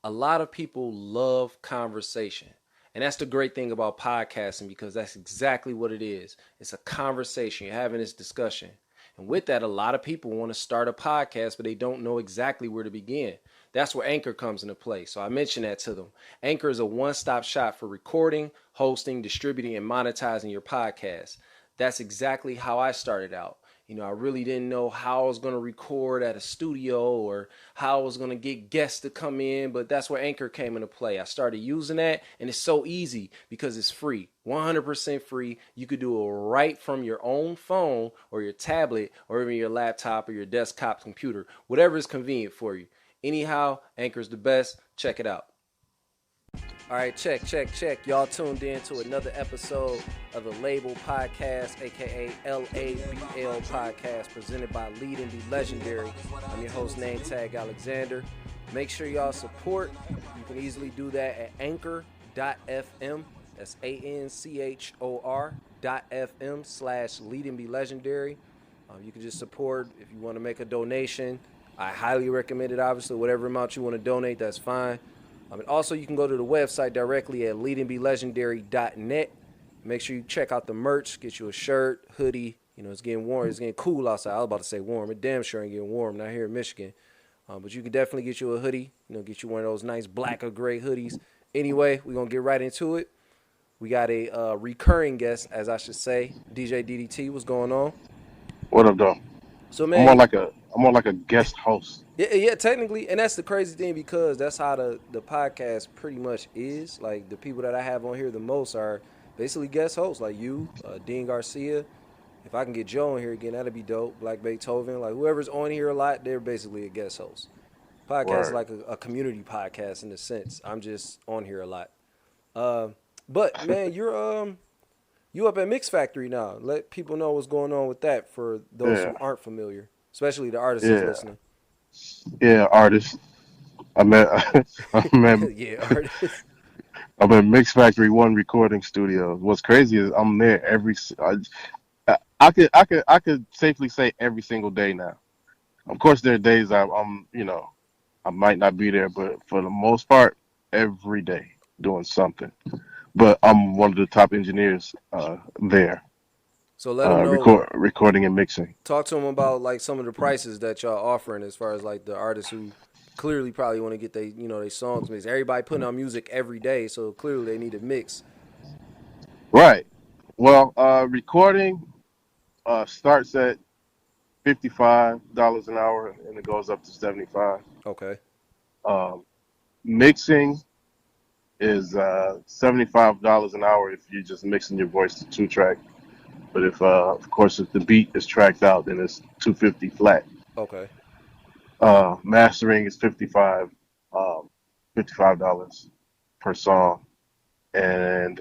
a lot of people love conversation. And that's the great thing about podcasting because that's exactly what it is. It's a conversation. You're having this discussion. And with that, a lot of people want to start a podcast, but they don't know exactly where to begin. That's where Anchor comes into play. So I mentioned that to them. Anchor is a one-stop shop for recording, hosting, distributing, and monetizing your podcast. That's exactly how I started out. I really didn't know how I was going to record at a studio or how I was going to get guests to come in, but that's where Anchor came into play. I started using that, and it's so easy because it's free, 100% free. You could do it right from your own phone or your tablet or even your laptop or your desktop computer, whatever is convenient for you. Anyhow, Anchor's the best. Check it out. All right, check. Y'all tuned in to another episode of the LABL Podcast, aka LABL Podcast, presented by Lead and Be Legendary. I'm your host, Name Tag Alexander. Make sure y'all support. You can easily do that at anchor.fm. That's ANCHOR.FM/Lead and Be Legendary. You can just support if you want to make a donation. I highly recommend it, obviously. Whatever amount you want to donate, that's fine. And also, you can go to the website directly at leadandbelegendary.net. Make sure you check out the merch. Get you a shirt, hoodie. It's getting warm. It's getting cool outside. I was about to say warm. It damn sure ain't getting warm not here in Michigan. But you can definitely get you a hoodie. Get you one of those nice black or gray hoodies. Anyway, we're going to get right into it. We got a recurring guest, as I should say, DJ DDT. What's going on? What up, though? So, I'm man, more like a guest host. Yeah, technically, and that's the crazy thing because that's how the podcast pretty much is. Like the people that I have on here the most are basically guest hosts, like you, Dean Garcia. If I can get Joe on here again, that'd be dope. Black Beethoven, like whoever's on here a lot, they're basically a guest host. Podcast is Word. like a community podcast in a sense. I'm just on here a lot. But man, you up at Mix Factory now. Let people know what's going on with that for those Yeah, who aren't familiar, especially the artists that's yeah, listening. yeah. Artist. I'm at I'm at Yeah, artists. I'm at Mix Factory One Recording Studio. What's crazy is I'm there I could safely say every single day now. Of course, there are days I might not be there, but for the most part, every day doing something. But I'm one of the top engineers there, So let them know. recording and mixing. Talk to them about like some of the prices that y'all offering as far as like the artists who clearly probably want to get their songs mixed. Everybody putting out music every day, so clearly they need a mix. Right. Well, recording starts at $55 an hour and it goes up to 75. Okay. Mixing is $75 an hour if you're just mixing your voice to 2 track. But if of course if the beat is tracked out, then it's 250 flat. Okay. Mastering is $55 per song, and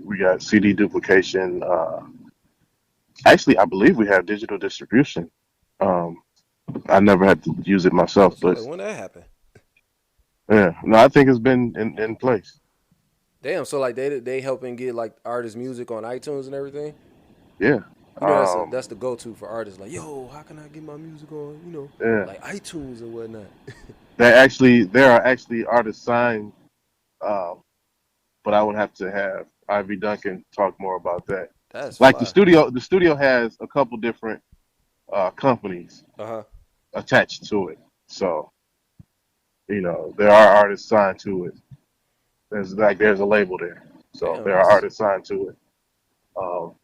we got CD duplication. Actually, I believe we have digital distribution. Um, I never had to use it myself, So but like when that happened? yeah, no, I think it's been in place. Damn. So like they helping get like artists' music on iTunes and everything. Yeah, That's the go to for artists. Like, yo, how can I get my music on? yeah. Like iTunes and whatnot. There are actually artists signed, um, but I would have to have Ivy Duncan talk more about that. That's Like fire. the studio has a couple different companies Uh huh. attached to it, so there are artists signed to it. There's a label there, so Damn. there are That's artists signed to it. Um,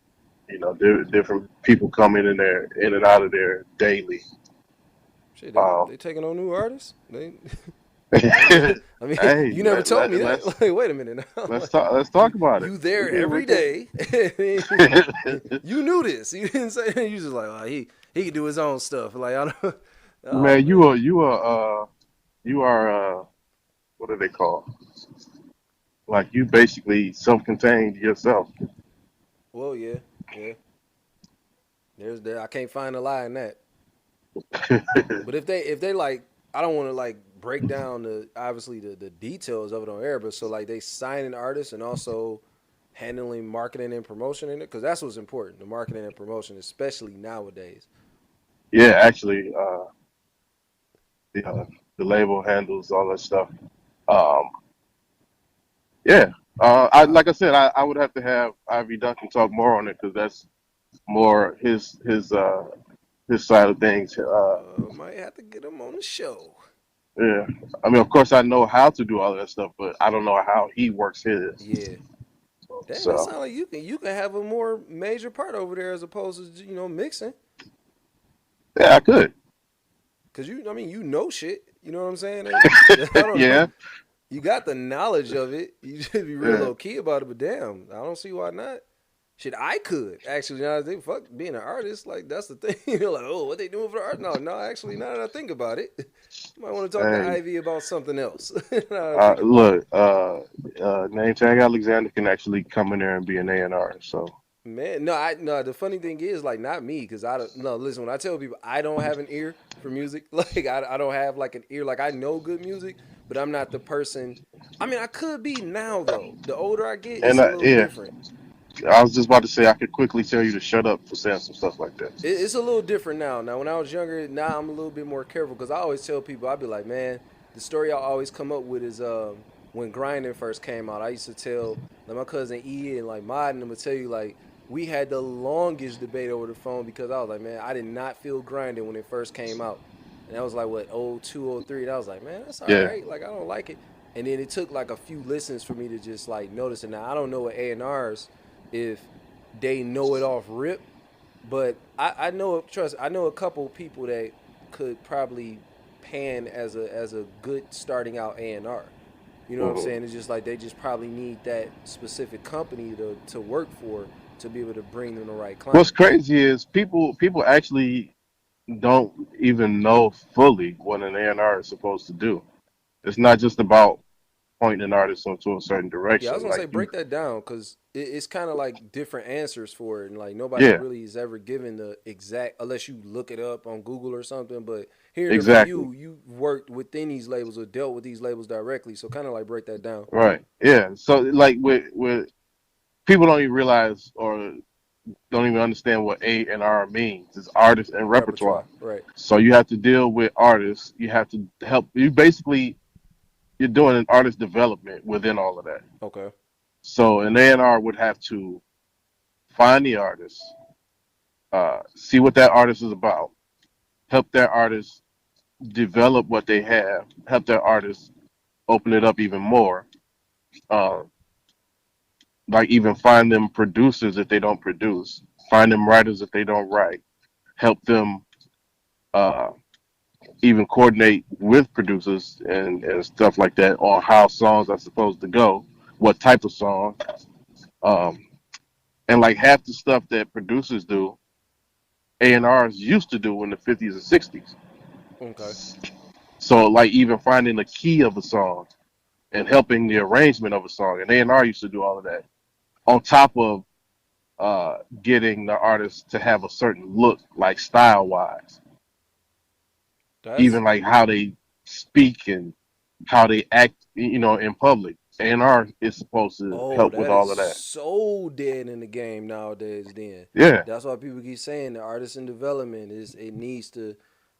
different people come in and out of there daily. shit. They Um, taking on new artists. They. hey, I mean, you never let, told me let, that. let's Like, wait a minute now. let's Like, talk. Let's talk about it. you We there can. We every can. day. You knew this. You didn't say. You just like, oh, he can do his own stuff. Like I don't. Oh Man, man. you are what are they called? Like you basically self-contained yourself. Well, yeah, yeah. There's there. I can't find a lie in that. But if they like, I don't want to like break down the obviously the details of it on air, but so like they signing artists and also handling marketing and promotion in it because that's what's important, the marketing and promotion, especially nowadays. Yeah, actually, the the label handles all that stuff. Um, yeah. I I like I said, I would have to have Ivy Duncan talk more on it because that's more his side of things. might have to get him on the show. Yeah. I mean, of course, I know how to do all of that stuff, but I don't know how he works his. Yeah. Damn, it So sounds like you can have a more major part over there as opposed to mixing. yeah, I could. Cause I mean, shit. You know what I'm saying? I don't know. Yeah. You got the knowledge of it. You just be real Yeah. low key about it. But damn, I don't see why not. Shit, I could actually. Now I think, fuck being an artist. Like that's the thing. You're like, oh, what they doing for the art? No. Actually, now that I think about it, you might want to talk to Hey, Ivy about something else. Now that I think about it. look, Name Tag Alexander can actually come in there and be an A&R. So Man, no. The funny thing is, like, not me, because I don't. No, listen. When I tell people I don't have an ear for music, like I don't have like an ear. Like I know good music, but I'm not the person. I mean, I could be now though. The older I get, and it's a little yeah, different. I was just about to say I could quickly tell you to shut up for saying some stuff like that. It's a little different now. Now, when I was younger, now I'm a little bit more careful because I always tell people, I'd be like, man, the story I always come up with is when grinding first came out. I used to tell like my cousin E and like Mod and them would tell you like we had the longest debate over the phone because I was like, man, I did not feel grinding when it first came out, and that was like what 02, 03, and I was like, man, that's all Yeah, right. Like I don't like it, and then it took like a few listens for me to just like notice it. Now I don't know what A&Rs if they know it off rip, but I know I know a couple people that could probably pan as a good starting out A&R. You know what I'm hmm saying? It's just like they just probably need that specific company to work for to be able to bring them the right What's clients. crazy is people actually don't even know fully what an A&R is supposed to do. It's not just about pointing an artist into a certain Yeah, I was direction. gonna say Like you, break that down because it's kind of like different answers for it, and like nobody yeah, really is ever given the exact unless you look it up on Google or something. But hearing it from exactly. you worked within these labels or dealt with these labels directly, so kind of like break that down. Right. Yeah. So like with people don't even realize or don't even understand what A&R means. It's artist and repertoire. Repertoire, right? So you have to deal with artists. You have to help. You're doing an artist development within all of that. Okay. So an A&R would have to find the artist, see what that artist is about, help that artist develop what they have, help that artist open it up even more. Uh, like even find them producers if they don't produce, find them writers if they don't write, help them uh, even coordinate with producers and stuff like that on how songs are supposed to go, what type of song, um, and like half the stuff that producers do, A&Rs used to do in the 50s and 60s. Okay. So like even finding the key of a song and helping the arrangement of a song, and A&R used to do all of that on top of getting the artist to have a certain look, like style wise, That's even like how they speak and how they act, in public. A&R is supposed to help with that is all of that. so dead in the game nowadays. Then Yeah, that's why people keep saying the artist in development is it needs to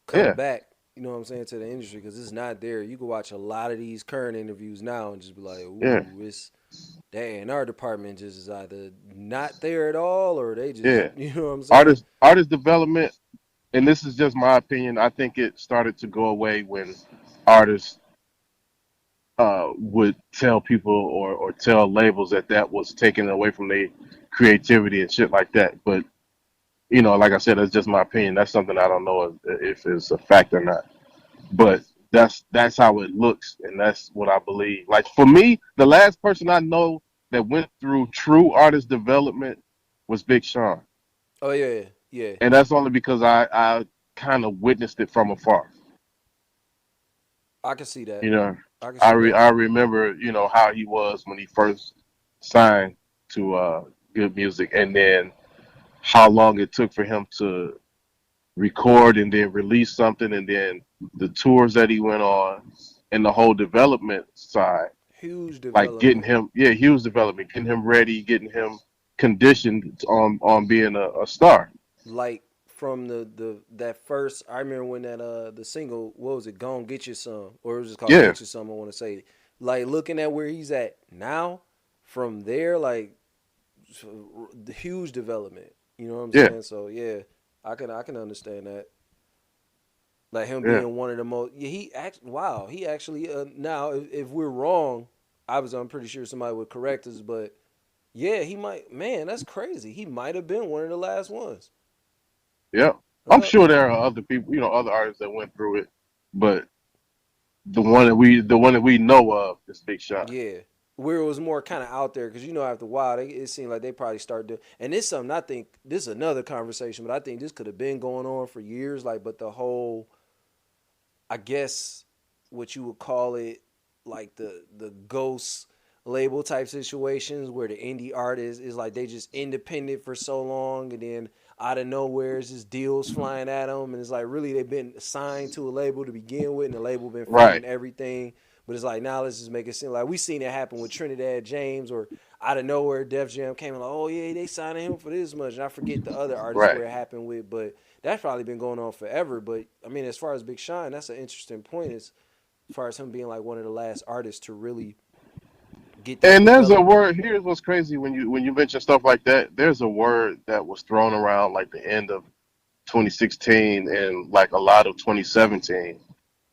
come yeah, back. You know what I'm saying to the industry because it's not there. You can watch a lot of these current interviews now and just be like, yeah, ooh, it's that A&R department just is either not there at all or they just yeah. you know what I'm saying. Artist development, and this is just my opinion. I think it started to go away when artists would tell people or tell labels that that was taken away from their creativity and shit like that. But like I said, that's just my opinion. That's something I don't know if it's a fact or not. But that's how it looks, and that's what I believe. Like for me, the last person I know that went through true artist development was Big Sean, Oh yeah, yeah. and that's only because I kind of witnessed it from afar. I can see that. You know, I can see that. I remember how he was when he first signed to Good Music, and then how long it took for him to record and then release something, and then the tours that he went on, and the whole development side, Huge like getting development. him, yeah, he was developing, getting him ready, getting him conditioned on being a star. Like from the that first. I remember when that the single, what was it, "Gon' Get You Some," or it was just called Yeah, "Get You Some." I want to say, like looking at where he's at now, from there, like the huge development. You know what I'm yeah, saying? So yeah, I can understand that. Like him yeah, being one of the most. Yeah, wow, he actually. Now, if we're wrong, obviously I'm pretty sure somebody would correct us, but yeah, he might. Man, that's crazy. He might have been one of the last ones. yeah. I'm Uh, sure there are other people, other artists that went through it, but the one that we know of is Big Sean. yeah. Where it was more kind of out there, because after a while, it seemed like they probably started to. And this something I think this is another conversation, but I think this could have been going on for years. Like, but the whole, I guess, what you would call it, like the ghost label type situations where the indie artist is like they just independent for so long, and then out of nowhere it's just deals flying at them, and it's like really they've been signed to a label to begin with, and the label been Right, funding everything. But it's like now let's just make it seem like we seen it happen with Trinidad James, or out of nowhere Def Jam came and like, oh yeah, they signing him for this much, and I forget the other artists right. where it happened with, but that's probably been going on forever. But I mean, as far as Big Sean, that's an interesting point. As far as him being like one of the last artists to really get that And there's a development. word. Here's what's crazy when you mention stuff like that. There's a word that was thrown around like the end of 2016 and like a lot of 2017.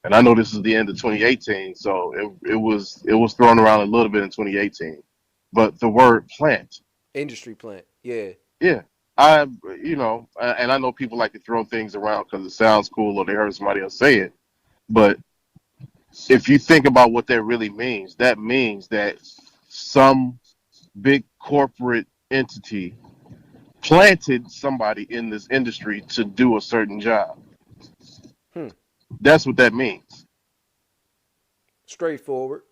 And I know this is the end of 2018, so it was thrown around a little bit in 2018. But the word plant, Industry plant. Yeah. yeah, and I know people like to throw things around because it sounds cool or they heard somebody else say it. But if you think about what that really means, that means that some big corporate entity planted somebody in this industry to do a certain job. Hmm. That's what that means. Straightforward.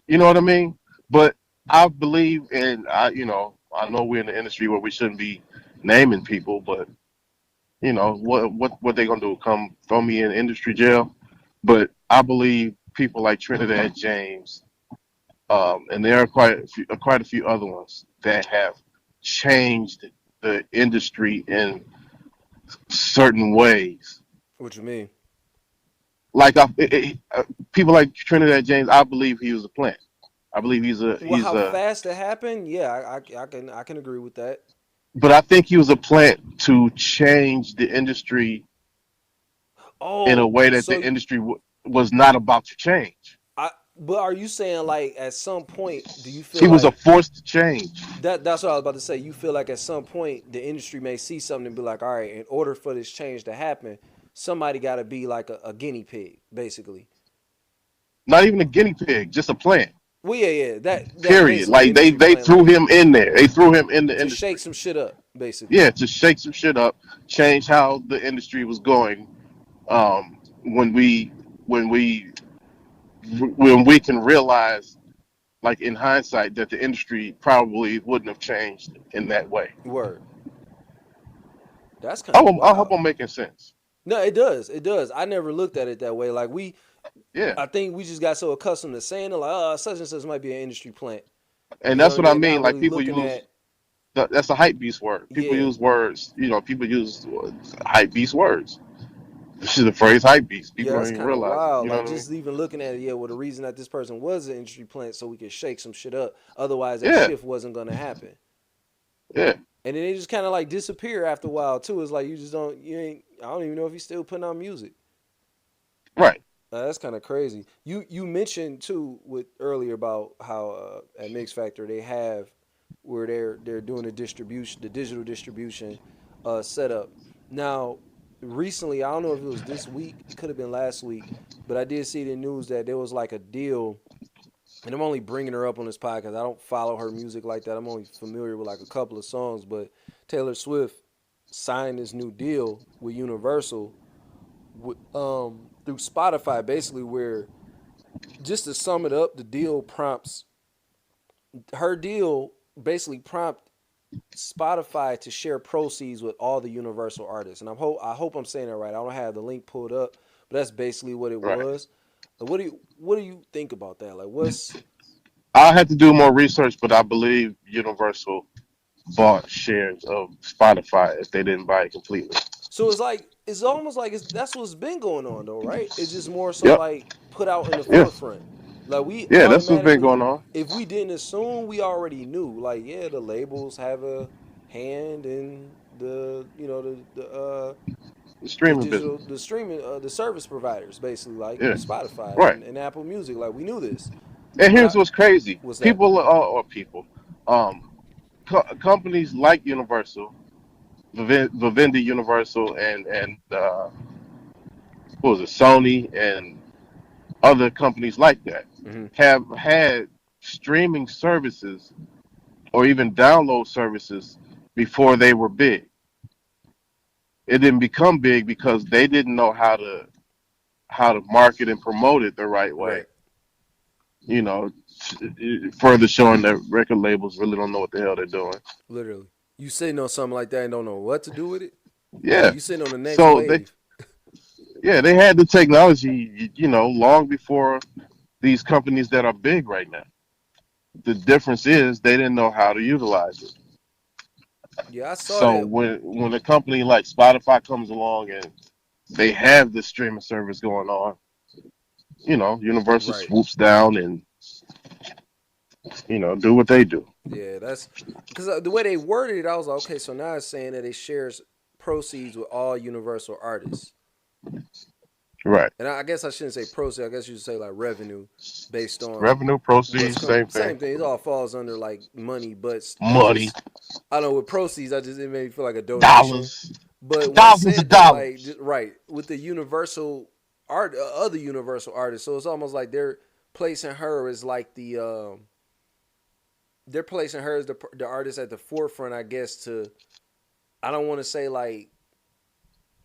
You know what I mean? But I believe, and I know we're in the industry where we shouldn't be naming people, but what they gonna do? Come throw me in industry jail? But I believe people like Trinidad James, and there are quite a few other ones that have changed the industry in certain ways. What you mean? Like people like Trinidad James, I believe he was a plant. I believe Well, he's how a fast it happened? Yeah, I can agree with that. but I think he was a plant to change the industry in a Oh, way that the so industry was not about to change. but are you saying like at some point do you feel He was a like force to change. that's what I was about to say? You feel like at some point the industry may see something and be like, all right, in order for this change to happen, somebody got to be like a guinea pig, basically. Not even a guinea pig, just a plant. Well, yeah, that Period. basically Like industry they plant threw like him in there. They threw him in the to shake industry. some shit up, basically. Yeah, to shake some shit up, change how the industry was going. When we when we can realize, like in hindsight, that the industry probably wouldn't have changed in that way. Word. That's kind of I hope wild. I'm making sense. No, it does. It does. I never looked at it that way. Like Yeah, I think we just got so accustomed to saying it, like, oh, such and such might be an industry plant, and that's what and I then mean. not Like really people looking use at, that's a hype beast word. People yeah, use words. People use hype beast words. This is the phrase hype beast. People yeah, don't that's even kind of realize it. wild. You know Like what I mean? just even looking at it, yeah, well, the reason that this person was an industry plant so we could shake some shit up. Otherwise, that Yeah, shift wasn't gonna happen. yeah, And then it just kind of like disappear after a while too. It's like you just don't, you ain't. I don't even know if he's still putting out music. right. That's kind of crazy. You mentioned too with earlier about how at Mix Factor they have where they're doing the distribution, the digital distribution setup. Now, recently, I don't know if it was this week, it could have been last week, but I did see the news that there was like a deal, and I'm only bringing her up on this podcast. I don't follow her music like that. I'm only familiar with like a couple of songs, but Taylor Swift signed this new deal with Universal through Spotify, basically where just to sum it up, the deal prompts her deal basically prompt Spotify to share proceeds with all the Universal artists. And I hope I'm saying that right. I don't have the link pulled up, but that's basically what it Right. was. What do you think about that? Like what's I'll have to do more research, but I believe Universal bought shares of Spotify if they didn't buy it completely. So it's almost like that's what's been going on though, right? It's just more so Yep. like put out in the Yes. forefront. Like we Yeah, that's what's been automatically, going on. if we didn't assume, we already knew. Like yeah, the labels have a hand in the The the streaming digital business. the streaming the service providers basically like Yeah. Spotify Right. and Apple Music. Like we knew this, And but here's what's crazy. what's that? People, or people, um, companies like Universal, Vivendi Universal, and what was it, Sony, and other companies like that Hmm. have had streaming services or even download services before they were big. It didn't become big because they didn't know how to market and promote it the right way. Right, You know, further showing that record labels really don't know what the hell they're doing. literally. You sitting on something like that and don't know what to do with it. Like Yeah. you sitting on the next So they, wave. yeah, they had the technology, long before these companies that are big right now. The difference is they didn't know how to utilize it. Yeah, I saw So that. when a company like Spotify comes along and they have this streaming service going on, Universal Right. swoops down and do what they do. Yeah, that's because the way they worded it, I was like, okay, so now it's saying that it shares proceeds with all Universal artists. Right. And I guess I shouldn't say proceeds. I guess you should say like revenue based on Revenue, what's proceeds, same thing. same thing. It all falls under like money, but it Money, just I don't know with proceeds. It made me feel like a donation. dollars, But when it thousands of said that, like dollars. right with the Universal art, other Universal artists, so it's almost like they're placing her as like they're placing her as the artist at the forefront, I guess. To I don't want to say like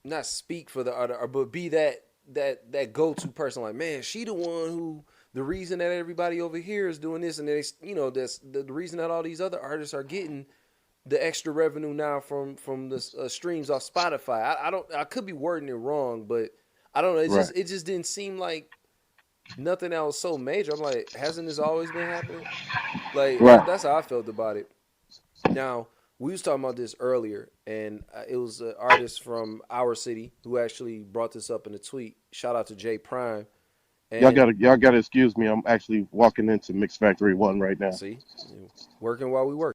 not speak for the other, but be that go to person. Like, man, she the one who the reason that everybody over here is doing this, and they that's the reason that all these other artists are getting the extra revenue now from the streams off Spotify. I could be wording it wrong, but I don't know. Right. It just didn't seem like nothing that was so major. I'm like, hasn't this always been happening? Like Right. that's how I felt about it. Now we was talking about this earlier, and it was an artist from our city who actually brought this up in a tweet. Shout out to Jay Prime. Y'all And gotta y'all gotta excuse me. I'm actually walking into Mix Factory One right now. see, working while we work.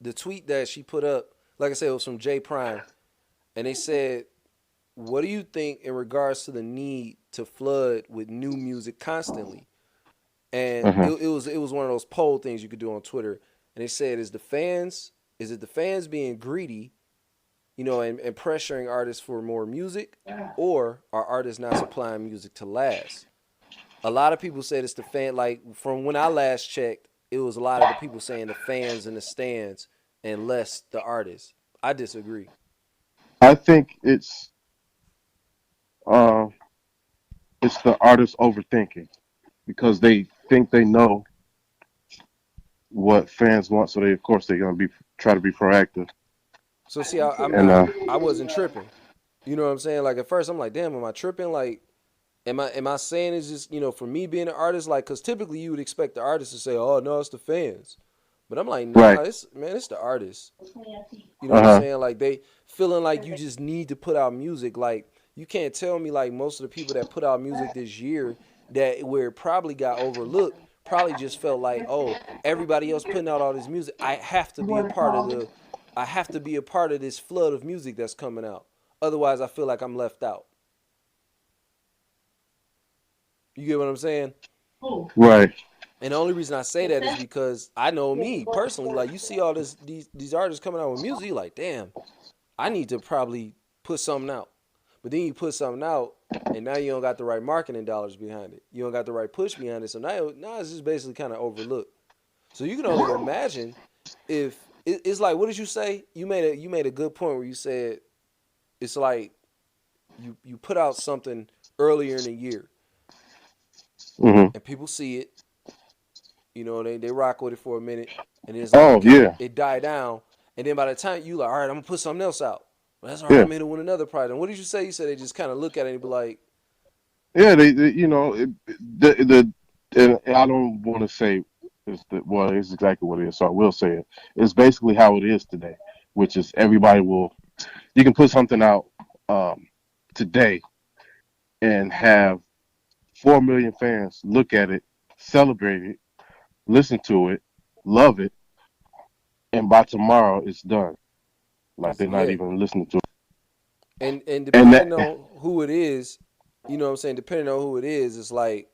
The tweet that she put up, like I said, it was from Jay Prime, and they said, "What do you think in regards to the need to flood with new music constantly?" And Uh-huh. it was one of those poll things you could do on Twitter, and they said, is it the fans being greedy, and pressuring artists for more music, or are artists not supplying music to last?" A lot of people said it's the fan. Like from when I last checked, it was a lot of the people saying the fans in the stands and less the artists. I disagree. I think uh it's the artist overthinking because they think they know what fans want, so they of course they're gonna be try to be proactive. So see, I'm And not. I wasn't tripping. You know what I'm saying? Like at first, I'm like, damn, am I tripping? Like, am I saying it's just for me being an artist? Like, because typically you would expect the artist to say, oh no, it's the fans. But I'm like, nah, right. it's the artist. You know what I'm Uh-huh. saying? Like they feeling like you just need to put out music. Like you can't tell me like most of the people that put out music this year that where it probably got overlooked probably just felt like, oh, everybody else putting out all this music. I have to be a part of this flood of music that's coming out. Otherwise I feel like I'm left out. You get what I'm saying? Right. And the only reason I say that is because I know me personally. Like you see all these artists coming out with music, you're like, damn, I need to probably put something out. But then you put something out, and now you don't got the right marketing dollars behind it. You don't got the right push behind it. So now it's just basically kind of overlooked. So you can only imagine if it's like, what did you say? You made a good point where you said it's like you put out something earlier in the year, Hmm. and people see it. They rock with it for a minute, and then it's like, Oh okay, yeah. it died down, and then by the time you like, all right, I'm gonna put something else out. Well, that's all right. Yeah. I'm hitting with another project. And what did you say? You said they just kind of look at it and be like, Yeah. They and I don't want to say it's well, it's exactly what it is. So I will say it. It's basically how it is today. which is everybody will. You can put something out today and have 4 million fans look at it, celebrate it, listen to it, love it, and by tomorrow it's done. Like they're not Yeah. even listening to it. And And that depending on who it is, you know what I'm saying? Depending on who it is, it's like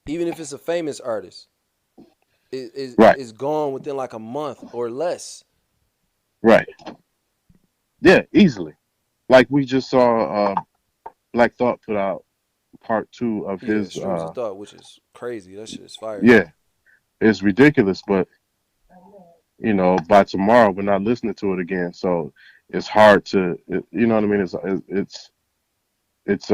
even if it's a famous artist, right, it's gone within like a month or less. right, yeah, easily. Like we just saw Black Thought put out part 2 of Yeah, his Streams of Thought, which is crazy. That shit is fire. yeah, it's ridiculous, but by tomorrow we're not listening to it again. So it's hard to, you know what I mean? It's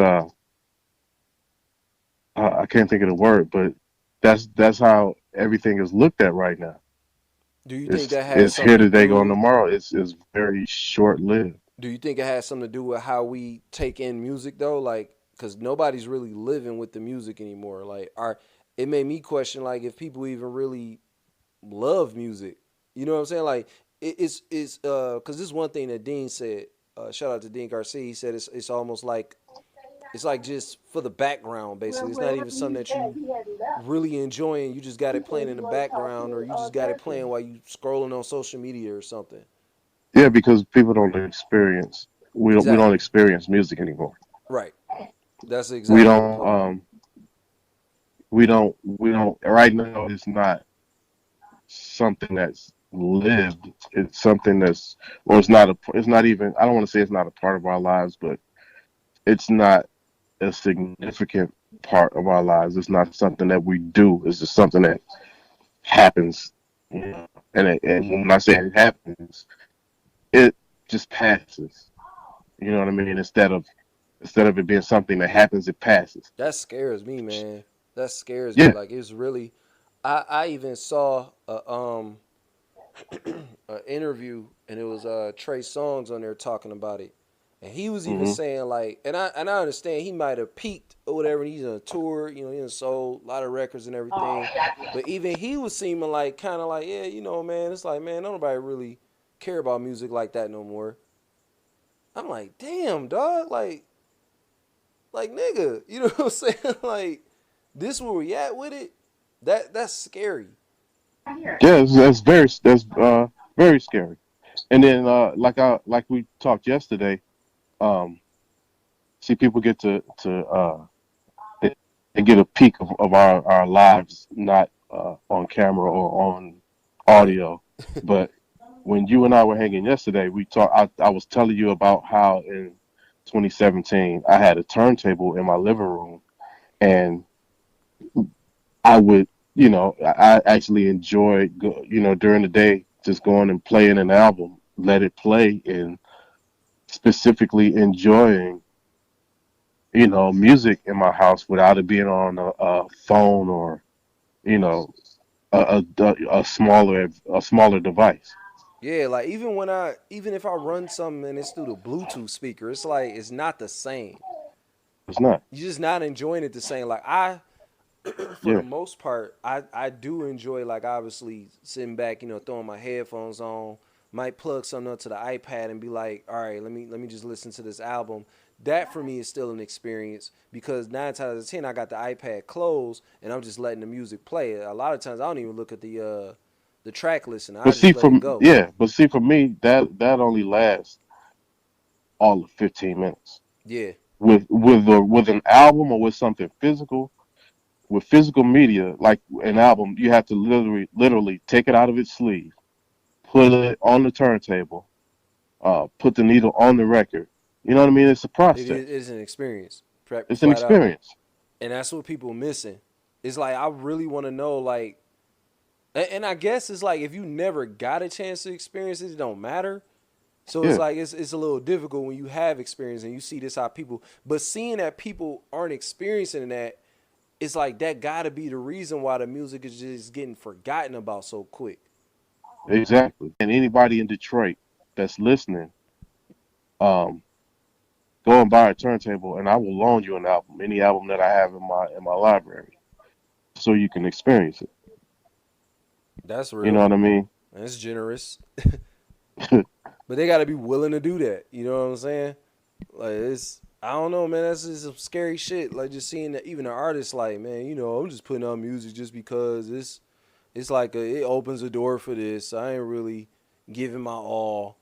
I can't think of the word, but that's how everything is looked at right now. Do you think It's that has it's something here to today, gone do? tomorrow. It's very short lived. Do you think it has something to do with how we take in music though? Like, because nobody's really living with the music anymore. Like, it made me question like if people even really love music. You know what I'm saying? Like, it's because this is one thing that Dean said. Shout out to Dean Garcia. He said it's almost like it's like just for the background. Basically, it's not even something that you really enjoying. You just got it playing in the background, or you just got it playing while you scrolling on social media or something. Yeah, because people don't experience. We don't Exactly. experience music anymore. Right. That's We exactly the don't. point. We don't. Right now, it's not something that's lived. It's something that's, or it's not a. It's not even. I don't want to say it's not a part of our lives, but it's not a significant part of our lives. It's not something that we do. It's just something that happens. And when I say it happens, it just passes. You know what I mean? Instead of it being something that happens, it passes. That scares me, man. That scares me. Yeah. Like it's really. I even saw a interview and it was Trey Songz on there talking about it, and he was even Hmm. saying like, and I understand he might have peaked or whatever. And he's on a tour, you know, he done sold a lot of records and everything, but even he was seeming like kind of like, yeah, you know, man, it's like, man, nobody really care about music like that no more. I'm like, damn, dog, like nigga, you know what I'm saying? Like, this where we at with it? That's scary. Yeah, that's very scary. And then like we talked yesterday, um, see people get they, they get a peek of our lives, not on camera or on Right. audio. But when you and I were hanging yesterday, we talked. I was telling you about how in 2017 I had a turntable in my living room, and I would, I actually enjoyed, during the day, just going and playing an album, let it play, and specifically enjoying, music in my house without it being on a phone or, you know, a smaller device. Yeah, like even if I run something and it's through the Bluetooth speaker, it's like it's not the same. It's not. You're just not enjoying it the same. Like I for the Yeah. most part, I do enjoy like obviously sitting back, you know, throwing my headphones on, might plug something up to the iPad and be like, all right, let me just listen to this album. That for me is still an experience because 9 times out of 10 I got the iPad closed and I'm just letting the music play. A lot of times I don't even look at the track list and I But just see, let it go. for me, that only lasts all of 15 minutes. Yeah, With an album or with something physical, with physical media like an album, you have to literally take it out of its sleeve, put it on the turntable, put the needle on the record. You know what I mean? It's a it process. is an experience, It's an flat out. experience. And that's what people missing. It's like I really want to know like and I guess it's like if you never got a chance to experience it, it don't matter. So it's Yeah, like it's a little difficult when you have experience and you see this how people but seeing that people aren't experiencing that, it's like that gotta be the reason why the music is just getting forgotten about so quick. exactly. And anybody in Detroit that's listening, um, go and buy a turntable, and I will loan you an album, any album that I have in my library, so you can experience it. That's You know real. what I mean? That's generous. But they got to be willing to do that. You know what I'm saying? Like it's, I don't know, man. That's just some scary shit. Like just seeing that even an artist, like, man, you know, I'm just putting out music just because it's like it opens a door for this. I ain't really giving my all.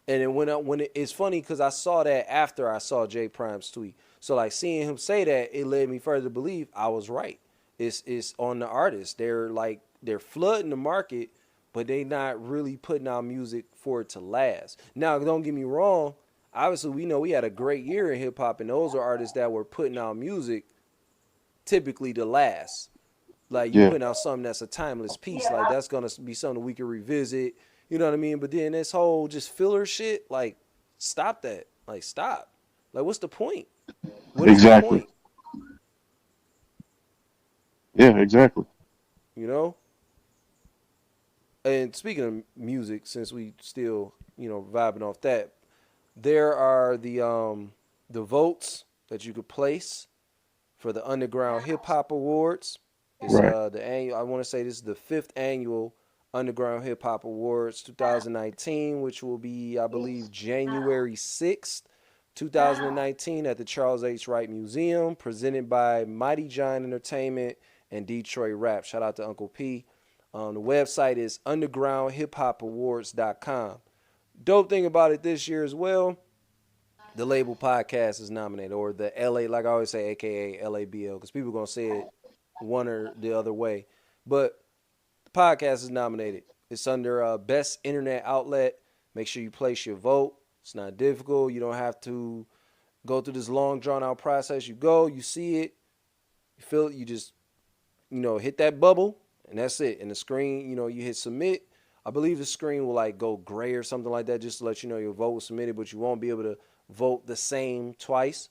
And then it's funny because I saw that after I saw Jay Prime's tweet. So like seeing him say that, it led me further to believe I was right. It's on the artist. They're flooding the market, but they not really putting out music for it to last. Now, don't get me wrong. Obviously, we know we had a great year in hip hop, and those are artists that were putting out music typically to last. Like you Yeah, putting out something that's a timeless piece, like that's gonna be something we can revisit. You know what I mean? But then this whole just filler shit, like stop that. Like stop. Like what's the point? What is the exactly. point? Yeah, exactly. You know? And speaking of music, since we still, vibing off that, there are the votes that you could place for the Underground Hip Hop Awards. It's Right. the annual. I want to say this is the fifth annual Underground Hip Hop Awards 2019, which will be, I believe, January 6th, 2019, at the Charles H. Wright Museum, presented by Mighty Giant Entertainment and Detroit Rap. Shout out to Uncle P. The website is undergroundhiphopawards.com. Dope thing about it this year as well, the Label Podcast is nominated, or the LA, like I always say, AKA LABL, because people are going to say it one or the other way. But the podcast is nominated. It's under Best Internet Outlet. Make sure you place your vote. It's not difficult. You don't have to go through this long, drawn out process. You go, you see it, you feel it, you just, hit that bubble, and that's it. And the screen, you hit submit. I believe the screen will like go gray or something like that, just to let you know your vote was submitted, but you won't be able to vote the same twice.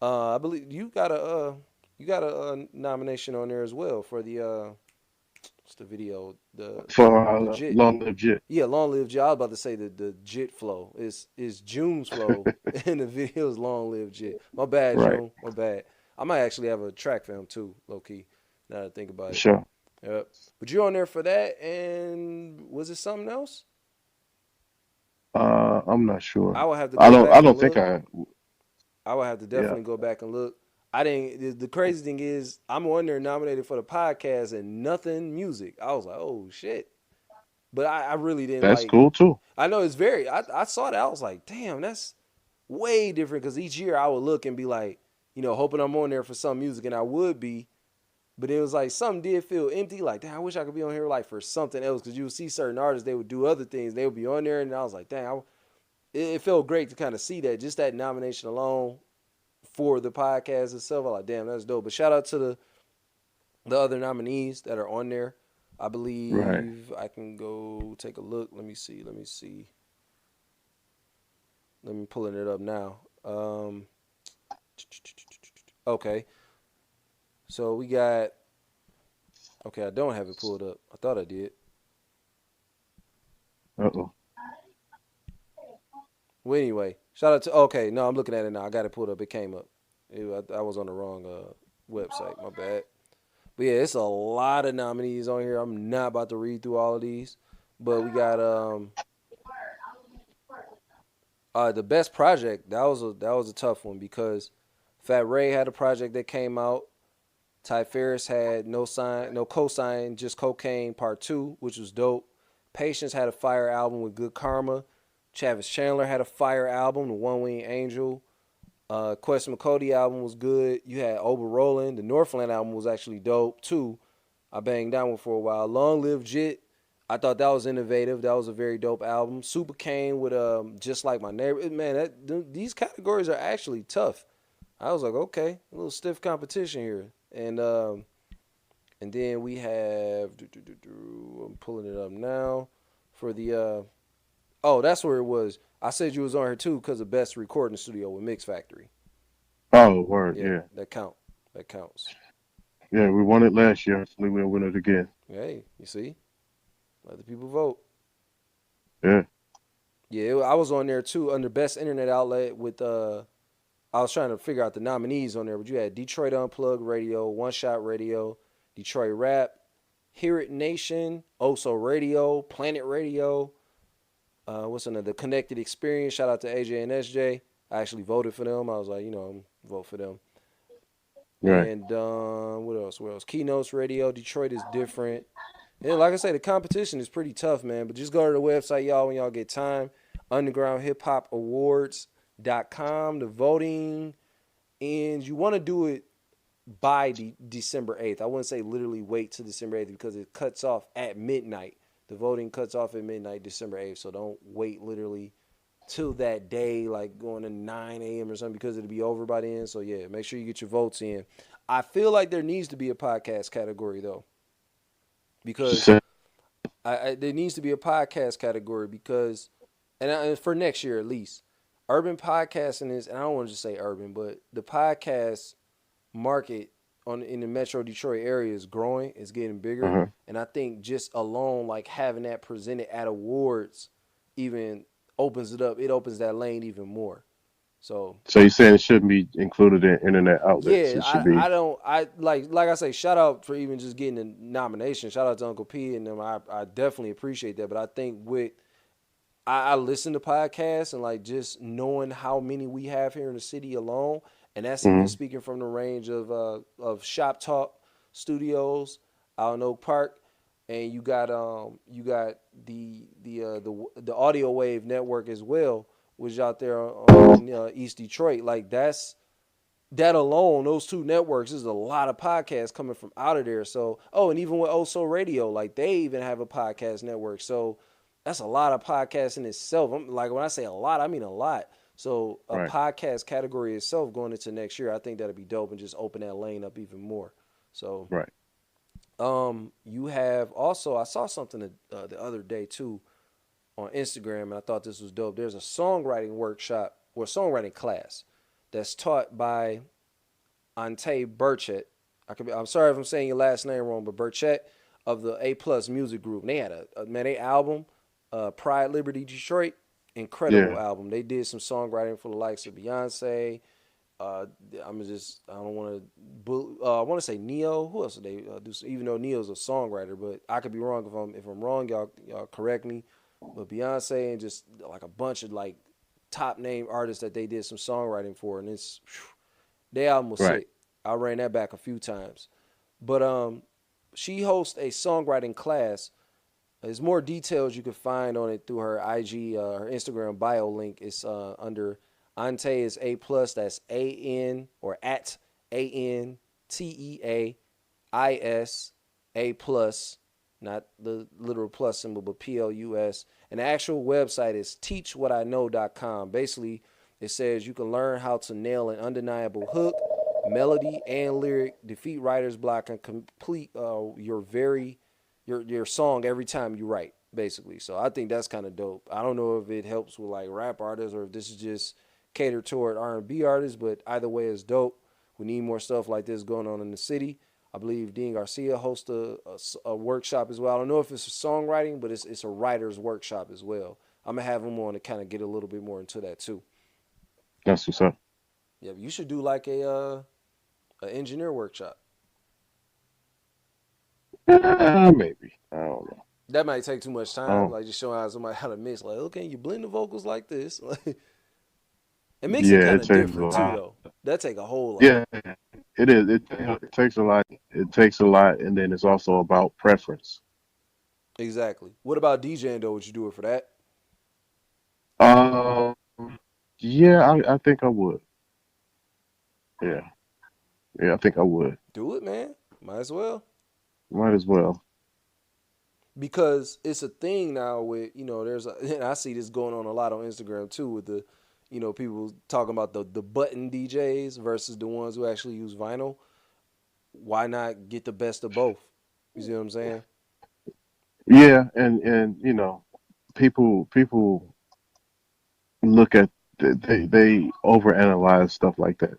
I believe you got a nomination on there as well for the what's the video, For the JIT. Long Live Jit. Yeah, Long Live JIT. I was about to say the JIT flow is June's flow, and the video is Long Live JIT. My bad, Right. June. My bad. I might actually have a track for him too, low key. Now that I think about For it. sure. Yep. But you're on there for that, and was it something else? I'm not sure. I would have to I go don't. I back and don't think look. I. I would have to Yeah, definitely go back and look. I didn't. The crazy thing is, I'm on there nominated for the podcast and nothing music. I was like, oh shit. But I really didn't that's like. cool too. I know it's very. I saw that. I was like, damn, that's way different. Because each year I would look and be like, hoping I'm on there for some music, and I would be. But it was like something did feel empty. Like, damn, I wish I could be on here like for something else. Because you would see certain artists, they would do other things. They would be on there, and I was like, damn, it felt great to kind of see that. Just that nomination alone for the podcast itself. I'm like, damn, that's dope. But shout out to the other nominees that are on there. I Right. believe I can go take a look. Let me see. Let me pulling it up now. Okay. So we got. Okay, I don't have it pulled up. I thought I did. Uh-oh. Well, anyway, shout out to. Okay, no, I'm looking at it now. I got it pulled up. It came up. I was on the wrong website. My bad. But yeah, it's a lot of nominees on here. I'm not about to read through all of these, but we got the best project. That was a tough one because Fat Ray had a project that came out. Ty Ferris had no sign, no cosign, just cocaine part two, which was dope. Patience had a fire album with Good Karma. Travis Chandler had a fire album, The One Wing Angel. Quest McCody album was good. You had Ober Rollin'. The Northland album was actually dope too. I banged that one for a while. Long Live Jit. I thought that was innovative. That was a very dope album. Super Kane with Just Like My Neighbor. Man, these categories are actually tough. I was like, okay, a little stiff competition here. And then we have I'm pulling it up now for the oh, that's where it was. I said you was on here too because of best recording studio with Mix Factory. Oh, word. Yeah, Yeah. that count. That counts. Yeah. We won it last year. Hopefully we'll win it again. Hey, you see? Let the people vote. Yeah. Yeah, I was on there too under best internet outlet with I was trying to figure out the nominees on there, but you had Detroit Unplugged Radio, One Shot Radio, Detroit Rap, Hear It Nation, Oso Radio, Planet Radio, What's another? The Connected Experience. Shout out to AJ and SJ. I actually voted for them. I was like, I'm vote for them. Right. And what else? What else? Keynotes Radio. Detroit is different. And like I say, the competition is pretty tough, man. But just go to the website, y'all, when y'all get time. UndergroundHipHopAwards.com. The voting ends. You want to do it by December 8th. I wouldn't say literally wait till December 8th because it cuts off at midnight. The voting cuts off at midnight, December 8th. So don't wait literally till that day, like going to 9 a.m. or something, because it'll be over by then. So yeah, make sure you get your votes in. I feel like there needs to be a podcast category though, because So, there needs to be a podcast category because, and for next year at least, urban podcasting is, and I don't want to just say urban, but the podcast market in the Metro Detroit area is growing. It's getting bigger, uh-huh. and I think just alone like having that presented at awards even opens it up. It opens that lane even more. So So you're saying it shouldn't be included in internet outlets. yeah, It should I be don't I like I say, shout out for even just getting the nomination. Shout out to Uncle P and them. I definitely appreciate that. But I think with I listen to podcasts and like just knowing how many we have here in the city alone, and that's even mhm. speaking from the range of Shop Talk Studios out in Oak Park, and you got the Audio Wave Network as well, which is out there in East Detroit. Like that alone, those two networks, is a lot of podcasts coming from out of there. So, and even with Oso Radio, like they even have a podcast network. So that's a lot of podcasts in itself. Like when I say a lot, I mean a lot. So a Right. podcast category itself going into next year, I think that'd be dope and just open that lane up even more. So, Right. you have also, I saw something the other day too on Instagram, and I thought this was dope. There's a songwriting workshop or songwriting class that's taught by Ante Burchett. I'm sorry if I'm saying your last name wrong, but Burchett of the A Plus Music Group. And they had a album, Pride Liberty Detroit, incredible Yeah. album. They did some songwriting for the likes of Beyonce. I don't want to. I want to say Neo. Who else did they do? Even though Neo's a songwriter, but I could be wrong if I'm wrong. Y'all correct me. But Beyonce and just like a bunch of like top name artists that they did some songwriting for, and their album was Right. sick. I ran that back a few times. But she hosts a songwriting class. There's more details you can find on it through her IG, her Instagram bio link. It's under Ante is A plus. That's AN or at ANTEAIS A plus, not the literal plus symbol, but PLUS. And the actual website is teachwhatiknow.com. Basically, it says you can learn how to nail an undeniable hook, melody, and lyric, defeat writer's block, and complete your song every time you write. Basically, so I think that's kind of dope. I don't know if it helps with like rap artists or if this is just catered toward R&B artists, but either way, it's dope. We need more stuff like this going on in the city. I believe Dean Garcia hosts a workshop as well. I don't know if it's songwriting, but it's a writer's workshop as well. I'm gonna have him on to kind of get a little bit more into that too. That's what's up. Yeah, you should do like a engineer workshop. Maybe. I don't know. That might take too much time, Oh, like just showing how somebody how to mix. Like, okay, you blend the vocals like this, and mix it yeah, kind it of takes a different too, lot. though. That take a whole lot. Yeah, it is. It takes a lot. It takes a lot, and then it's also about preference. Exactly. What about DJing though? Would you do it for that? Um, yeah, I think I would. Yeah, yeah, I think I would. Do it, man. Might as well. Might as well. Because it's a thing now with there's and I see this going on a lot on Instagram too with the people talking about the button DJs versus the ones who actually use vinyl. Why not get the best of both? You see what I'm saying? Yeah, and people look at they overanalyze stuff like that.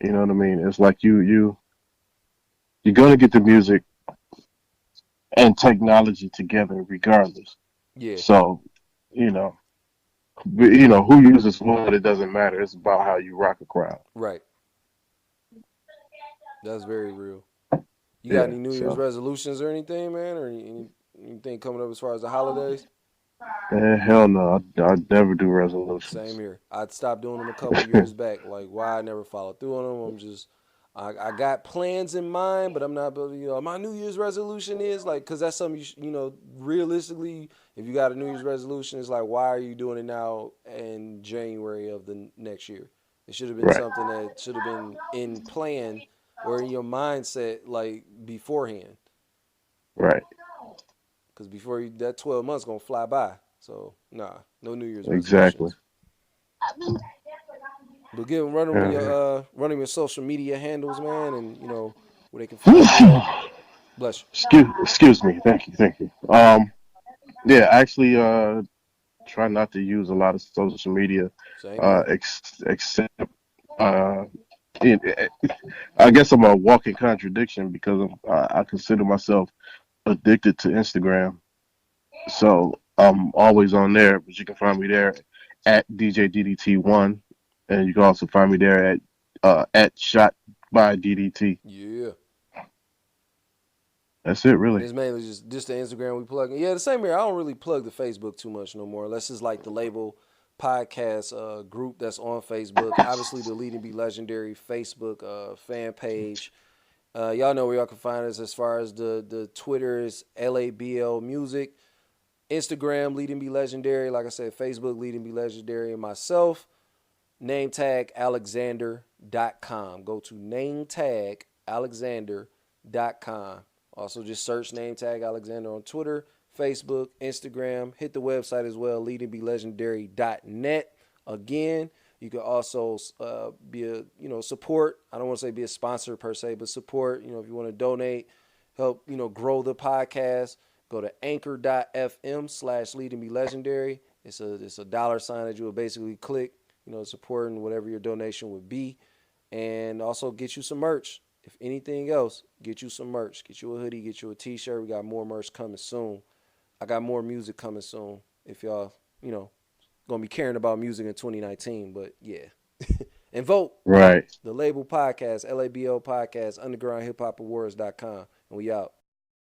You know what I mean? It's like you're gonna get the music and technology together regardless. Yeah, So, you know, who uses what, it doesn't matter. It's about how you rock a crowd. right. That's very real. You got Yeah. any New Year's So, resolutions or anything, man, or anything coming up as far as the holidays? Hell no, I never do Same resolutions. here. I stopped doing them a couple years back. Like why I never followed through on them. I got plans in mind, but I'm not. My New Year's resolution is like because that's something realistically, if you got a New Year's resolution, it's like why are you doing it now in January of the next year? It should have been Right, something that should have been in plan or in your mindset like beforehand. right, Because that 12 months gonna fly by. So nah, no New Year's exactly. resolutions. But get running with Yeah. your social media handles, man, and where they can find you at. Bless you. Excuse me. Thank you. Yeah, actually, try not to use a lot of social media, Same here. except uh, it, it, I guess I'm a walking contradiction because I consider myself addicted to Instagram. So I'm always on there, but you can find me there at DJDDT1, and you can also find me there at Shot by DDT. Yeah. That's it, And really. it's mainly just the Instagram we plug in. Yeah, the same here. I don't really plug the Facebook too much no more. Unless it's like the label podcast group that's on Facebook. Obviously the Lead and Be Legendary Facebook fan page. Y'all know where y'all can find us as far as the Twitter is LABL Music. Instagram, Lead and Be Legendary. Like I said, Facebook, Lead and Be Legendary. And myself, nametag.alexander.com. Go to nametag.alexander.com. Also, just search name tag Alexander on Twitter, Facebook, Instagram. Hit the website as well, leadandbelegendary.net. Again, you can also be a support. I don't want to say be a sponsor per se, but support. If you want to donate, help grow the podcast. Go to anchor.fm/leadandbelegendary. It's a dollar sign that you will basically click. Supporting whatever your donation would be, and also get you some merch. If anything else, get you some merch. Get you a hoodie, get you a t-shirt. We got more merch coming soon. I got more music coming soon. If y'all, gonna be caring about music in 2019, but yeah. And vote. Right. The LABL Podcast, LABL Podcast, undergroundhiphopawards.com. And we out.